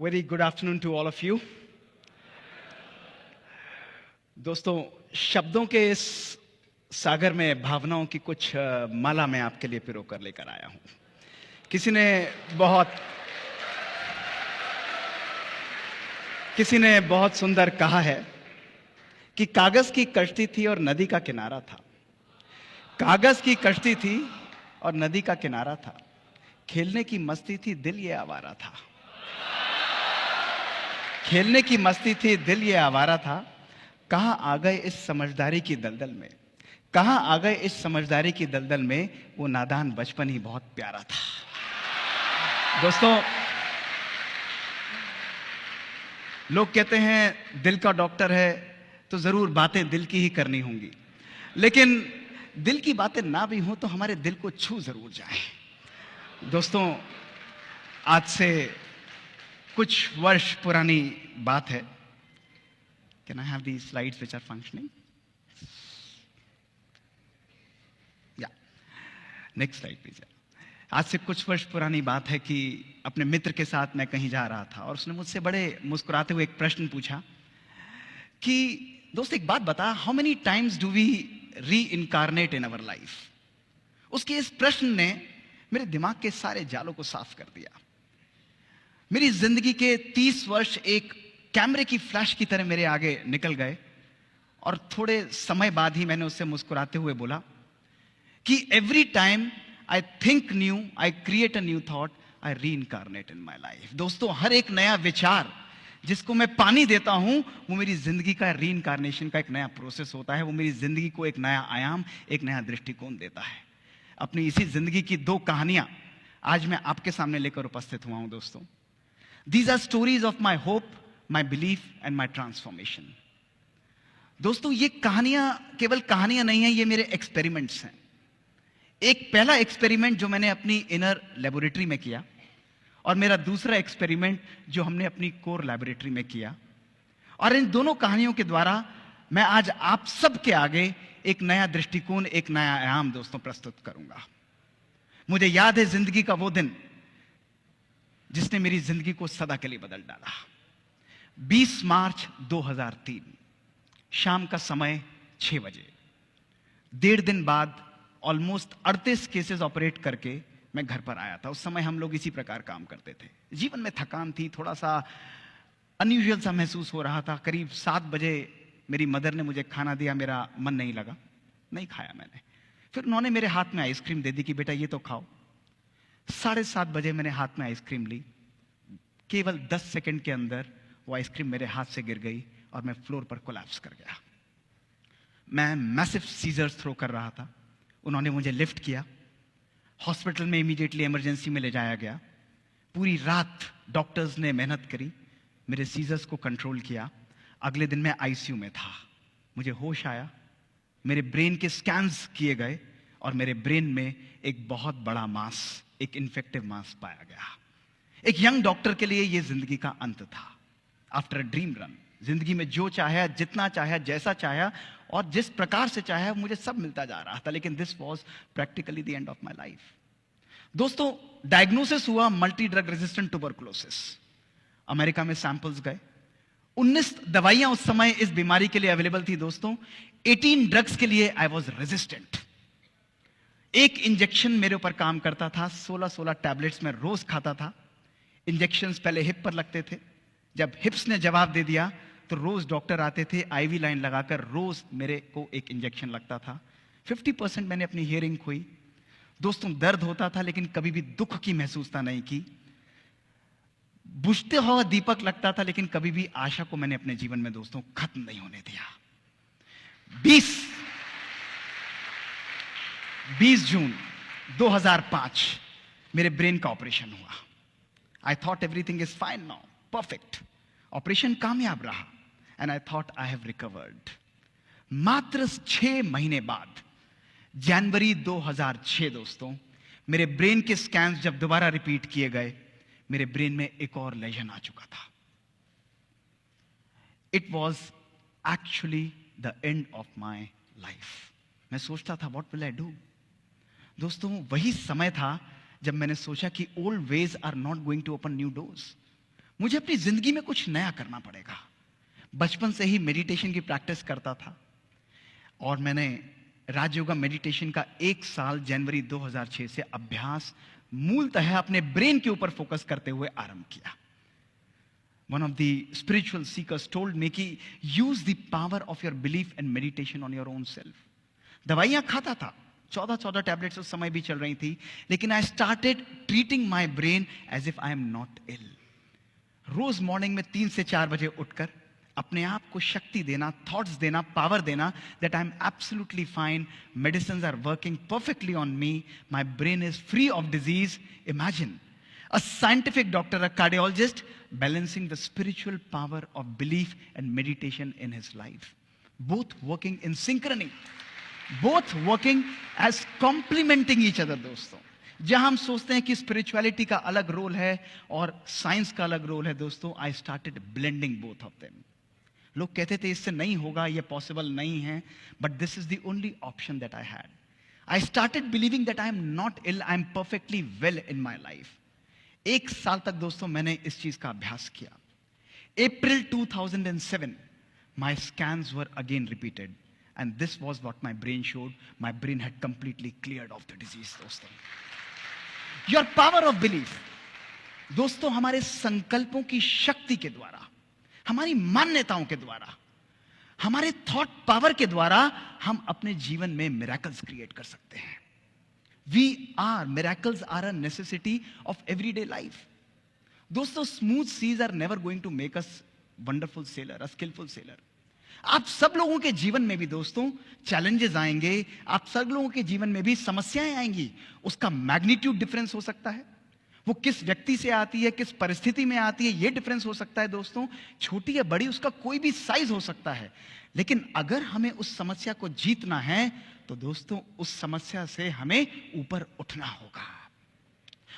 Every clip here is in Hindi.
Very good afternoon to all of you. दोस्तों, शब्दों के इस सागर में भावनाओं की कुछ माला मैं आपके लिए पिरो कर लेकर आया हूं। किसी ने बहुत सुंदर कहा है कि कागज की कश्ती थी और नदी का किनारा था। कागज की कश्ती थी और नदी का किनारा था। खेलने की मस्ती थी, दिल ये आवारा था। खेलने की मस्ती थी, दिल ये आवारा था। कहां आ गए इस समझदारी की दलदल में, कहां आ गए इस समझदारी की दलदल में। वो नादान बचपन ही बहुत प्यारा था। दोस्तों, लोग कहते हैं दिल का डॉक्टर है तो जरूर बातें दिल की ही करनी होंगी, लेकिन दिल की बातें ना भी हों तो हमारे दिल को छू जरूर जाए। दोस्तों, आज से कुछ वर्ष पुरानी बात है। Can I have the slides which are functioning? या नेक्स्ट स्लाइड प्लीज। आज से कुछ वर्ष पुरानी बात है कि अपने मित्र के साथ मैं कहीं जा रहा था और उसने मुझसे बड़े मुस्कुराते हुए एक प्रश्न पूछा कि दोस्त एक बात बता, how many times do we reincarnate in our life. उसके इस प्रश्न ने मेरे दिमाग के सारे जालों को साफ कर दिया। मेरी जिंदगी के 30 वर्ष एक कैमरे की फ्लैश की तरह मेरे आगे निकल गए और थोड़े समय बाद ही मैंने उससे मुस्कुराते हुए बोला कि every time I think new, I create a new thought, I reincarnate in my life. दोस्तों, हर एक नया विचार जिसको मैं पानी देता हूं वो मेरी जिंदगी का री इनकारनेशन का एक नया प्रोसेस होता है। वो मेरी जिंदगी को एक नया आयाम, एक नया दृष्टिकोण देता है। अपनी इसी जिंदगी की 2 कहानियां आज मैं आपके सामने लेकर उपस्थित हुआ हूं। दोस्तों, these are stories of my hope, my belief and my transformation। दोस्तों, ये कहानियां केवल कहानियां नहीं हैं, ये मेरे एक्सपेरिमेंट्स हैं। एक पहला एक्सपेरिमेंट जो मैंने अपनी इनर लेबोरेटरी में किया और मेरा दूसरा एक्सपेरिमेंट जो हमने अपनी कोर लेबोरेटरी में किया। और इन दोनों कहानियों के द्वारा मैं आज आप सबके आगे एक नया दृष्टिकोण, एक नया आयाम दोस्तों प्रस्तुत करूंगा। मुझे याद है जिंदगी का वो दिन जिसने मेरी जिंदगी को सदा के लिए बदल डाला। 20 मार्च 2003 शाम का समय 6 बजे। 1.5 दिन बाद ऑलमोस्ट 38 केसेस ऑपरेट करके मैं घर पर आया था। उस समय हम लोग इसी प्रकार काम करते थे। जीवन में थकान थी, थोड़ा सा अनयूजुअल सा महसूस हो रहा था। करीब 7 बजे मेरी मदर ने मुझे खाना दिया, मेरा मन नहीं लगा, नहीं खाया मैंने। फिर उन्होंने मेरे हाथ में आइसक्रीम दे दी कि बेटा ये तो खाओ। 7:30 बजे मैंने हाथ में आइसक्रीम ली। केवल 10 सेकंड के अंदर वो आइसक्रीम मेरे हाथ से गिर गई और मैं फ्लोर पर कोलैप्स कर गया। मैं मैसिव सीजर्स थ्रो कर रहा था। उन्होंने मुझे लिफ्ट किया, हॉस्पिटल में इमीडिएटली इमरजेंसी में ले जाया गया। पूरी रात डॉक्टर्स ने मेहनत करी, मेरे सीजर्स को कंट्रोल किया। अगले दिन मैं आईसीयू में था। मुझे होश आया, मेरे ब्रेन के स्कैन्स किए गए और मेरे ब्रेन में एक बहुत बड़ा मास, एक इन्फेक्टिव मास पाया गया। एक यंग डॉक्टर के लिए यह जिंदगी का अंत था। आफ्टर अ ड्रीम रन, जिंदगी में जो चाहा, जितना चाहा, जैसा चाहा और जिस प्रकार से चाहा मुझे सब मिलता जा रहा था, लेकिन this was practically the end of my life. दोस्तों, डायग्नोसिस हुआ multi drug resistant tuberculosis. America में सैंपल्स गए। 19 दवाइयां उस समय इस बीमारी के लिए अवेलेबल थी। दोस्तों, 18 ड्रग्स के लिए आई वॉज रेजिस्टेंट। एक इंजेक्शन मेरे ऊपर काम करता था। 16 टैबलेट्स में रोज खाता था। इंजेक्शंस पहले हिप पर लगते थे। जब हिप्स ने जवाब दे दिया तो रोज डॉक्टर आते थे, आईवी लाइन लगाकर रोज मेरे को एक इंजेक्शन लगता था। 50% मैंने अपनी हियरिंग खोई। दोस्तों, दर्द होता था लेकिन कभी भी दुख की महसूसता नहीं की। बुझते हुआ दीपक लगता था लेकिन कभी भी आशा को मैंने अपने जीवन में दोस्तों खत्म नहीं होने दिया। 20 जून 2005 मेरे ब्रेन का ऑपरेशन हुआ। I thought everything is fine now, perfect. Operation कामयाब रहा and I thought I have recovered. मात्र 6 महीने बाद जनवरी 2006 दोस्तों, मेरे ब्रेन के स्कैन्स जब दोबारा रिपीट किए गए, मेरे ब्रेन में एक और लेजन आ चुका था। It was actually the end of my life. मैं सोचता था व्हाट विल आई डू। दोस्तों, वही समय था जब मैंने सोचा कि old ways are not going to open new doors. मुझे अपनी जिंदगी में कुछ नया करना पड़ेगा। बचपन से ही मेडिटेशन की प्रैक्टिस करता था और मैंने राजयोगा मेडिटेशन का 1 साल जनवरी 2006 से अभ्यास मूलतः अपने ब्रेन के ऊपर फोकस करते हुए आरंभ किया। One of the spiritual seekers told me कि use the power of your belief and meditation on your own self. दवाइयां खाता था, 14 टैबलेट्स उस समय भी चल रही थी, लेकिन I started treating my brain as if I am not ill. रोज मॉर्निंग में 3 से 4 बजे उठकर अपने आप को शक्ति देना, थॉट्स देना, पावर देना, that I am absolutely fine, medicine are working perfectly on me, my brain is free of disease. Imagine a scientific doctor, a cardiologist, balancing the spiritual power of belief and meditation in his life. Both working in synchrony, both working as complementing each other, दोस्तों। जहां हम सोचते हैं कि स्पिरिचुअलिटी का अलग रोल है और साइंस का अलग रोल है, दोस्तों, I started blending both of them. लोग कहते थे इससे नहीं होगा, ये पॉसिबल नहीं है, but this is the only option that I had. I started believing that I am not ill, I am perfectly well in my life. 1 साल तक दोस्तों मैंने इस चीज का अभ्यास किया। अप्रैल 2007 my scans were again repeated and this was what my brain showed. My brain had completely cleared of the disease, दोस्तों। Your power of belief, दोस्तों, हमारे संकल्पों की शक्ति के द्वारा, हमारी मान्यताओं के द्वारा, हमारे थॉट पावर के द्वारा हम अपने जीवन में मिरेकल्स क्रिएट कर सकते हैं। miracles are a necessity of everyday life. दोस्तों, smooth seas are never going to make us wonderful sailor, a skillful sailor. आप सब लोगों के जीवन में भी दोस्तों चैलेंजेस आएंगे, आप सब लोगों के जीवन में भी समस्याएं आएंगी। उसका मैग्नीट्यूड डिफरेंस हो सकता है, वो किस व्यक्ति से आती है, किस परिस्थिति में आती है, ये डिफरेंस हो सकता है दोस्तों। छोटी या बड़ी, उसका कोई भी साइज हो सकता है, लेकिन अगर हमें उस समस्या को जीतना है तो दोस्तों उस समस्या से हमें ऊपर उठना होगा।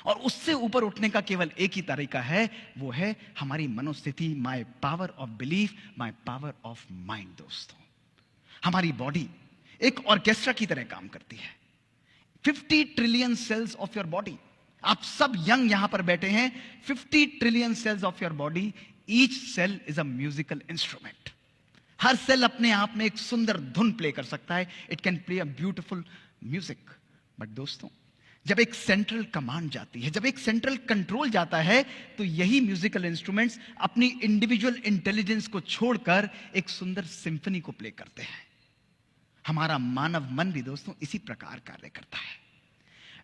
और उससे ऊपर उठने का केवल एक ही तरीका है, वो है हमारी मनोस्थिति, my power of belief, my power of mind. दोस्तों, हमारी बॉडी एक ऑर्केस्ट्रा की तरह काम करती है। 50 trillion cells of your body, आप सब यंग यहां पर बैठे हैं, 50 trillion cells of your body, each cell is a musical instrument. हर सेल अपने आप में एक सुंदर धुन प्ले कर सकता है, it can play a beautiful music. But दोस्तों, जब एक सेंट्रल कमांड जाती है, जब एक सेंट्रल कंट्रोल जाता है, तो यही म्यूजिकल इंस्ट्रूमेंट्स अपनी इंडिविजुअल इंटेलिजेंस को छोड़कर एक सुंदर सिंफनी को प्ले करते हैं। हमारा मानव मन भी दोस्तों इसी प्रकार कार्य करता है।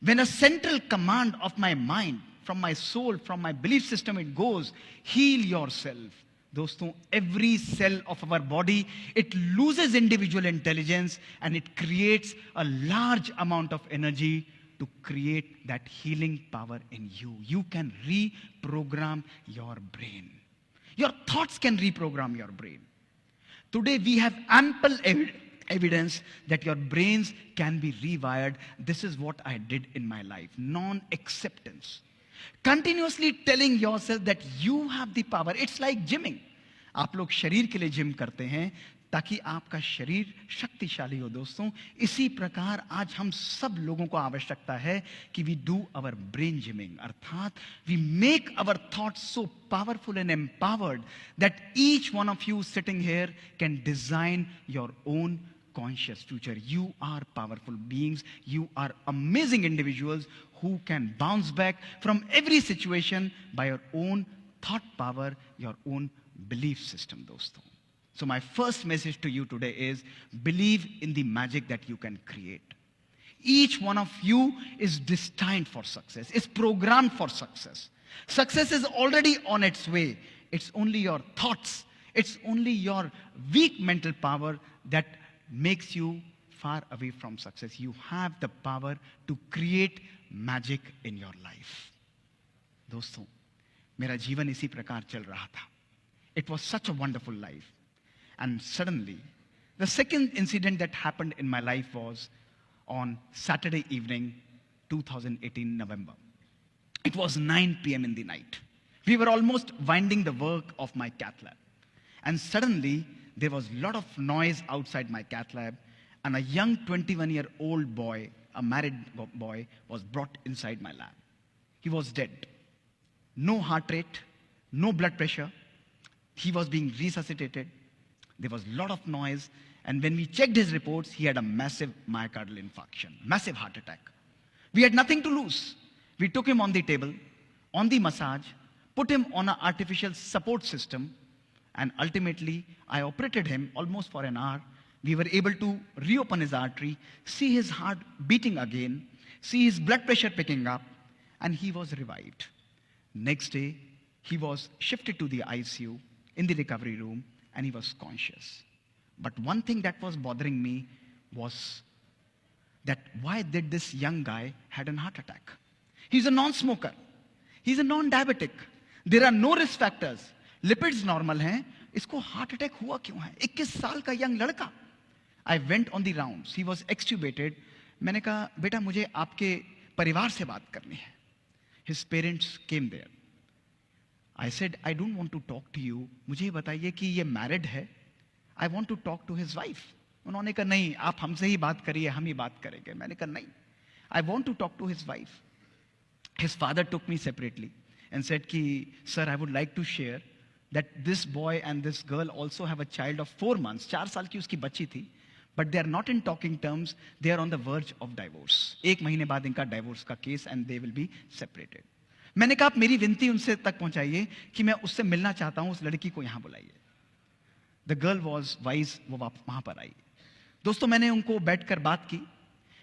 When a central command of my mind, from my soul, from my belief system, it goes, heal yourself. दोस्तों, every cell of our body, it loses individual intelligence and it creates a large amount of energy to create that healing power in you. You can reprogram your brain. Your thoughts can reprogram your brain. Today we have ample evidence that your brains can be rewired. This is what I did in my life. Non-acceptance. Continuously telling yourself that you have the power. It's like gymming. आप लोग शरीर के लिए जिम करते हैं ताकि आपका शरीर शक्तिशाली हो। दोस्तों, इसी प्रकार आज हम सब लोगों को आवश्यकता है कि we do our brain gyming, अर्थात we make our thoughts so powerful and empowered that each one of you sitting here can design your own conscious future. You are powerful beings. You are amazing individuals who can bounce back from every situation by your own thought power, your own belief system, dosto. So my first message to you today is believe in the magic that you can create. Each one of you is destined for success, is programmed for success. Success is already on its way. It's only your thoughts, it's only your weak mental power that makes you far away from success. You have the power to create magic in your life. दोस्तों, मेरा जीवन इसी प्रकार चल रहा था. It was such a wonderful life. And suddenly, the second incident that happened in my life was on Saturday evening, 2018 November. It was 9 p.m. in the night. We were almost winding the work of my cath lab. And suddenly, there was a lot of noise outside my cath lab, and a young 21-year-old boy, a married boy, was brought inside my lab. He was dead. No heart rate, no blood pressure. He was being resuscitated. There was a lot of noise. And when we checked his reports, he had a massive myocardial infarction, massive heart attack. We had nothing to lose. We took him on the table, on the massage, put him on an artificial support system, and ultimately, I operated him almost for an hour. We were able to reopen his artery, see his heart beating again, see his blood pressure picking up, and he was revived. Next day, he was shifted to the ICU in the recovery room, and he was conscious. But one thing that was bothering me was that why did this young guy had a heart attack? He's a non-smoker. He's a non-diabetic. There are no risk factors. Lipids normal हैं. इसको heart attack हुआ क्यों है? 21 साल का young लड़का. I went on the rounds. He was extubated. मैंने कहा बेटा मुझे आपके परिवार से बात करनी है. His parents came there. I said I don't want to talk to you. मुझे बताइए कि ये married है. I want to talk to his wife. उन्होंने कहा नहीं आप हमसे ही बात करिए हम ही बात करेंगे. मैंने कहा नहीं. I want to talk to his wife. His father took me separately and said कि sir I would like to share that this boy and this girl also have a child of 4 months. 4 साल की उसकी बच्ची थी. But they are not in talking terms. They are on the verge of divorce. 1 महीने बाद इनका divorce का case and they will be separated. मैंने कहा आप मेरी विनती उनसे तक पहुंचाइए कि मैं उससे मिलना चाहता हूं. उस लड़की को यहां बुलाइए. The girl was wise. वो वहां पर आई. दोस्तों मैंने उनको बैठकर बात की.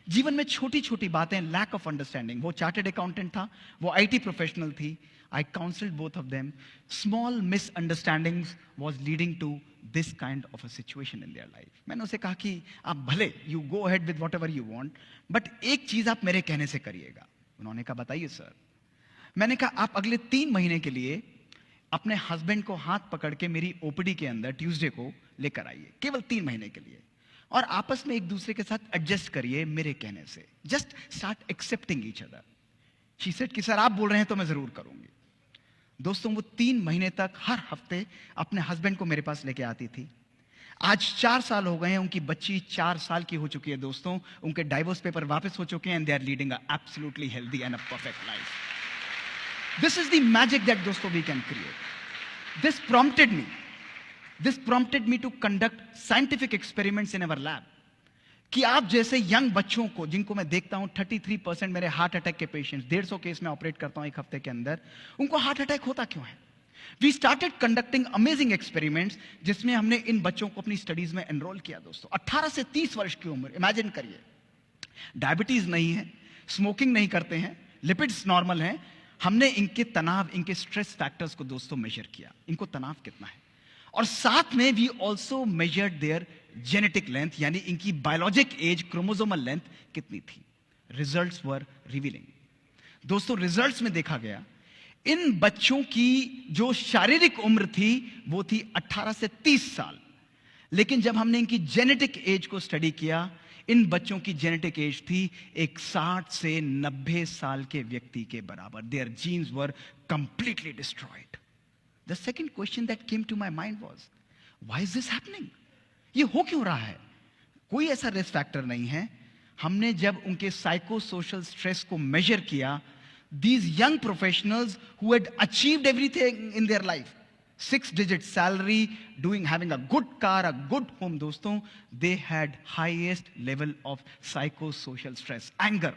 जीवन में छोटी छोटी बातें, लैक ऑफ अंडरस्टैंडिंग. वो चार्टर्ड अकाउंटेंट था, वो आईटी प्रोफेशनल थी. I counseled both of them. Small misunderstandings was leading to this kind of a situation in their life. मैंने उसे कहा कि आप भले you go ahead with whatever you want, but एक चीज आप मेरे कहने से करिएगा. उन्होंने कहा बताइए सर. मैंने कहा आप अगले 3 महीने के लिए अपने हस्बैंड को हाथ पकड़ के मेरी ओपीडी के अंदर ट्यूसडे को लेकर आइए. केवल 3 महीने के लिए. और आपस में एक दूसरे के साथ एडजस्ट करिए मेरे कहने से. Just start accepting each other. She said कि सर आप बोल रहे हैं तो मैं जरूर करूंगी. दोस्तों वो 3 महीने तक हर हफ्ते अपने हस्बैंड को मेरे पास लेके आती थी. आज 4 साल हो गए हैं. उनकी बच्ची 4 साल की हो चुकी है दोस्तों. उनके डाइवोर्स पेपर वापस हो चुके हैं and they are leading a absolutely healthy and a perfect life. This is the magic that दोस्तों we can create. This prompted me to conduct scientific experiments in our lab. कि आप जैसे यंग बच्चों को जिनको मैं देखता हूं 33% मेरे हार्ट अटैक के पेशेंट्स 150 केस में ऑपरेट करता हूं 1 हफ्ते के अंदर. उनको हार्ट अटैक होता क्यों है? We started conducting amazing experiments जिसमें हमने इन बच्चों को अपनी स्टडीज में एनरोल किया. दोस्तों 18 से 30 वर्ष की उम्र. इमेजिन करिए. डायबिटीज नहीं है, स्मोकिंग नहीं करते हैं, लिपिड्स नॉर्मल हैं. हमने इनके तनाव, इनके स्ट्रेस फैक्टर्स को दोस्तों मेजर किया. इनको तनाव कितना है. और साथ में we also measured their genetic length, यानी इनकी बायोलॉजिक एज, क्रोमोसोमल लेंथ कितनी थी. Results were revealing. दोस्तों रिजल्ट्स में देखा गया इन बच्चों की जो शारीरिक उम्र थी वो थी 18 से 30 साल. लेकिन जब हमने इनकी जेनेटिक एज को स्टडी किया, इन बच्चों की जेनेटिक एज थी एक 60 से 90 साल के व्यक्ति के बराबर. Their genes were completely destroyed. The second question that came to my mind was, why is this happening? ये हो क्यों रहा है? कोई ऐसा रिस्क फैक्टर नहीं है. हमने जब उनके साइको सोशल स्ट्रेस को मेजर किया, these young professionals who had achieved everything in their life, 6-digit salary, having a good car, a good home, दोस्तों, they had highest level of psychosocial stress, anger,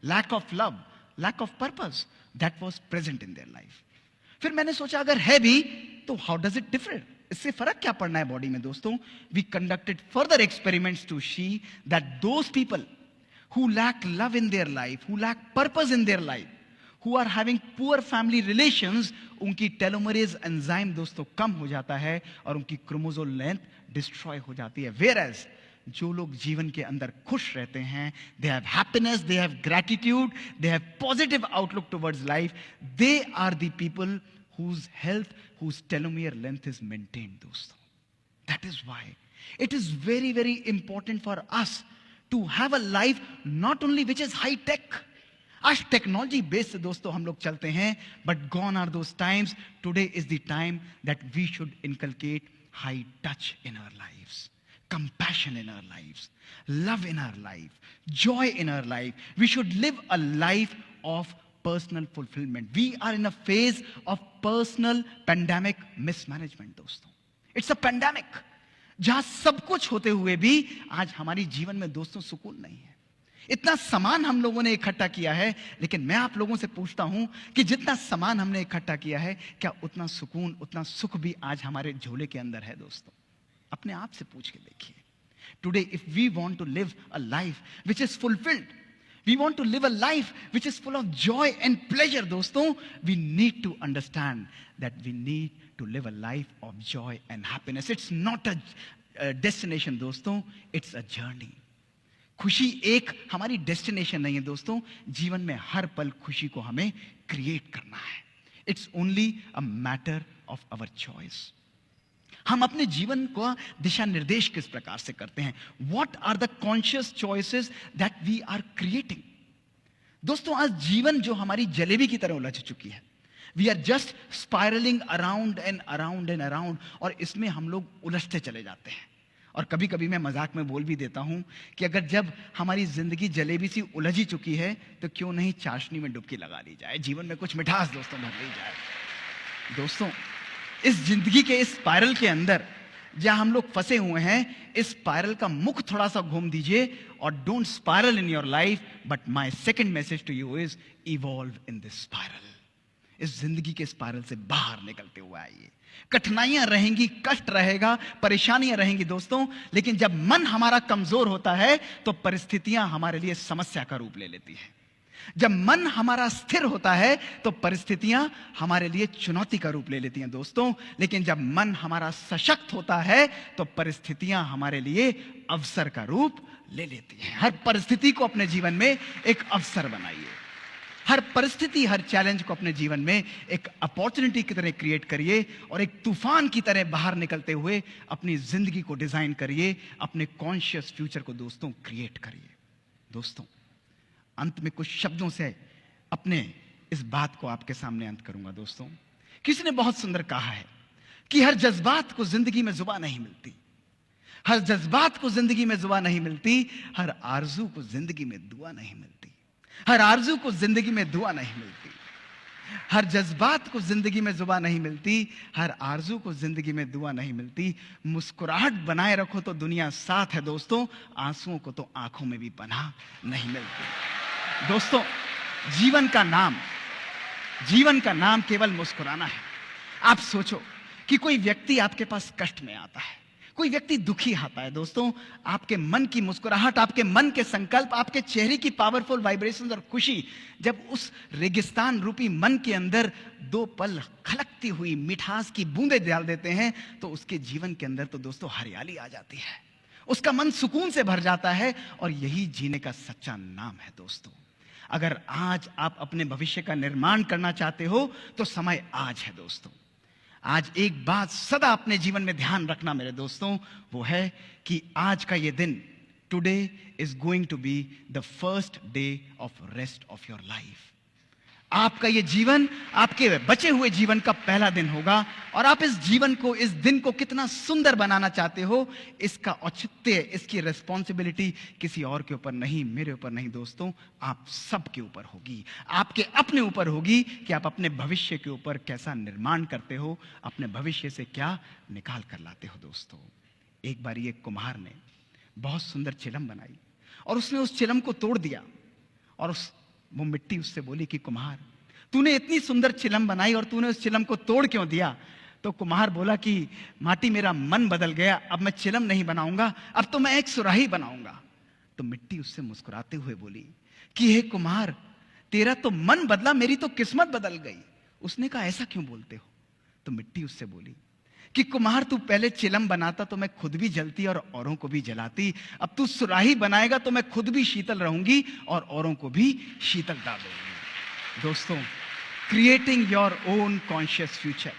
lack of love, lack of purpose that was present in their life. फिर मैंने सोचा अगर है भी तो हाउ डज इट डिफर. इससे फर्क क्या पड़ना है बॉडी में. दोस्तों we conducted further experiments to see that those people who lack love in their life, who lack purpose in their life, who are having poor family relations, उनकी टेलोमरेज एंजाइम दोस्तों कम हो जाता है और उनकी क्रोमोसोम लेंथ डिस्ट्रॉय हो जाती है. वेयरएज जो लोग जीवन के अंदर खुश रहते हैं, they have happiness, they have gratitude, they have positive outlook towards life, they are the people whose health, whose telomere length is maintained, दोस्तों. That is why it is very, very important for us to have a life not only which is high tech. आज टेक्नोलॉजी बेस्ड दोस्तों हम लोग चलते हैं, but gone are those times. Today is the time that we should inculcate high touch in our lives, compassion in our lives, love in our life, joy in our life. We should live a life of personal fulfilment. We are in a phase of personal pandemic mismanagement दोस्तों. इट्स अ पैंडेमिक जहां सब कुछ होते हुए भी आज हमारी जीवन में दोस्तों सुकून नहीं है. इतना सामान हम लोगों ने इकट्ठा किया है, लेकिन मैं आप लोगों से पूछता हूं कि जितना सामान हमने इकट्ठा किया है, क्या उतना सुकून, उतना सुख भी आज हमारे झोले के अंदर है दोस्तों? अपने आप से पूछ के देखिए. Today if we want to live a life which is fulfilled, we want to live a life which is full of joy and pleasure दोस्तों, we need to understand that we need to live a life of joy and happiness. It's not a destination दोस्तों, it's a journey. खुशी एक हमारी डेस्टिनेशन नहीं है दोस्तों. जीवन में हर पल खुशी को हमें क्रिएट करना है. It's only a matter of our choice. हम अपने जीवन को दिशा निर्देश किस प्रकार से करते हैं? What are the conscious choices that we are creating? दोस्तों आज जीवन जो हमारी जलेबी की तरह उलझ चुकी है, we are just spiralling around and around and around, और इसमें हम लोग उलझते चले जाते हैं. और कभी कभी मैं मजाक में बोल भी देता हूं कि अगर जब हमारी जिंदगी जलेबी सी उलझी चुकी है, तो क्यों नहीं चाशनी में डुबकी लगा ली जाए, जीवन में कुछ मिठास दोस्तों भर ली जाए. दोस्तों इस जिंदगी के इस स्पाइरल के अंदर जहां हम लोग फंसे हुए हैं, इस स्पाइरल का मुख थोड़ा सा घूम दीजिए, और don't spiral in your life, but my second message to you is evolve in this spiral. इस जिंदगी के स्पाइरल से बाहर निकलते हुए आइए. कठिनाइयां रहेंगी, कष्ट रहेगा, परेशानियां रहेंगी दोस्तों, लेकिन जब मन हमारा कमजोर होता है तो परिस्थितियां हमारे लिए समस्या का रूप ले लेती है. जब मन हमारा स्थिर होता है तो परिस्थितियां हमारे लिए चुनौती का रूप ले लेती हैं दोस्तों, लेकिन जब मन हमारा सशक्त होता है तो परिस्थितियां हमारे लिए अवसर का रूप ले लेती हैं. हर परिस्थिति को अपने जीवन में एक अवसर बनाइए. हर परिस्थिति, हर चैलेंज को अपने जीवन में एक अपॉर्चुनिटी की तरह क्रिएट करिए, और एक तूफान की तरह बाहर निकलते हुए अपनी जिंदगी को डिजाइन करिए, अपने कॉन्शियस फ्यूचर को दोस्तों क्रिएट करिए. दोस्तों अंत में कुछ शब्दों से अपने इस बात को आपके सामने अंत करूंगा. दोस्तों किसी ने बहुत सुंदर कहा है कि हर जज्बात को जिंदगी में जुबान नहीं मिलती, हर जज्बात को जिंदगी में जुबान नहीं मिलती, हर आरजू को जिंदगी में दुआ नहीं मिलती, हर आरजू को जिंदगी में दुआ नहीं मिलती, हर जज्बात को जिंदगी में जुबान नहीं मिलती, हर आरजू को जिंदगी में दुआ नहीं मिलती. मुस्कुराहट बनाए रखो तो दुनिया साथ है दोस्तों, आंसुओं को तो आंखों में भी पनाह नहीं मिलती. दोस्तों जीवन का नाम केवल मुस्कुराना है. आप सोचो कि कोई व्यक्ति आपके पास कष्ट में आता है, कोई व्यक्ति दुखी आता है दोस्तों, आपके मन की मुस्कुराहट, आपके मन के संकल्प, आपके चेहरे की पावरफुल वाइब्रेशंस और खुशी जब उस रेगिस्तान रूपी मन के अंदर दो पल खलकती हुई मिठास की बूंदें डाल देते हैं, तो उसके जीवन के अंदर तो दोस्तों हरियाली आ जाती है, उसका मन सुकून से भर जाता है. और यही जीने का सच्चा नाम है दोस्तों. अगर आज आप अपने भविष्य का निर्माण करना चाहते हो तो समय आज है दोस्तों. आज एक बात सदा अपने जीवन में ध्यान रखना मेरे दोस्तों, वो है कि आज का ये दिन, today is going to be the first day of rest of your life. आपका ये जीवन, आपके बचे हुए जीवन का पहला दिन होगा, और आप इस जीवन को, इस दिन को कितना सुंदर बनाना चाहते हो, इसका औचित्य, इसकी रिस्पॉन्सिबिलिटी किसी और के ऊपर नहीं, मेरे ऊपर नहीं दोस्तों, आप सबके ऊपर होगी. आपके अपने ऊपर होगी कि आप अपने भविष्य के ऊपर कैसा निर्माण करते हो, अपने भविष्य से क्या निकाल कर लाते हो. दोस्तों एक बार एक कुम्हार ने बहुत सुंदर चिलम बनाई, और उसने उस चिलम को तोड़ दिया, और वो मिट्टी उससे बोली कि कुम्हार, तूने इतनी सुंदर चिलम बनाई और तूने उस चिलम को तोड़ क्यों दिया? तो कुम्हार बोला कि माटी, मेरा मन बदल गया, अब मैं चिलम नहीं बनाऊंगा, अब तो मैं एक सुराही बनाऊंगा. तो मिट्टी उससे मुस्कुराते हुए बोली कि हे कुम्हार, तेरा तो मन बदला, मेरी तो किस्मत बदल गई. उसने कहा ऐसा क्यों बोलते हो? तो मिट्टी उससे बोली कि कुम्हार, तू पहले चिलम बनाता तो मैं खुद भी जलती और औरों को भी जलाती, अब तू सुराही बनाएगा तो मैं खुद भी शीतल रहूंगी और औरों को भी शीतलता दूंगी. दोस्तों creating your own conscious future,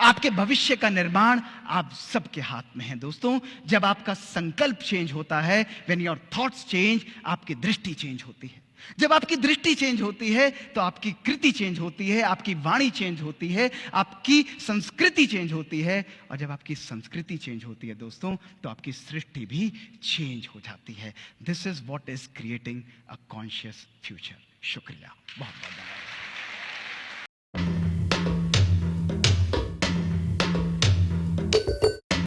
आपके भविष्य का निर्माण आप सबके हाथ में है दोस्तों. जब आपका संकल्प चेंज होता है, व्हेन योर थॉट्स चेंज, आपकी दृष्टि चेंज होती है. जब आपकी दृष्टि चेंज होती है तो आपकी कृति चेंज होती है, आपकी वाणी चेंज होती है, आपकी संस्कृति चेंज होती है, और जब आपकी संस्कृति चेंज होती है दोस्तों, तो आपकी सृष्टि भी चेंज हो जाती है. This is what is creating a conscious future. शुक्रिया, बहुत बहुत धन्यवाद.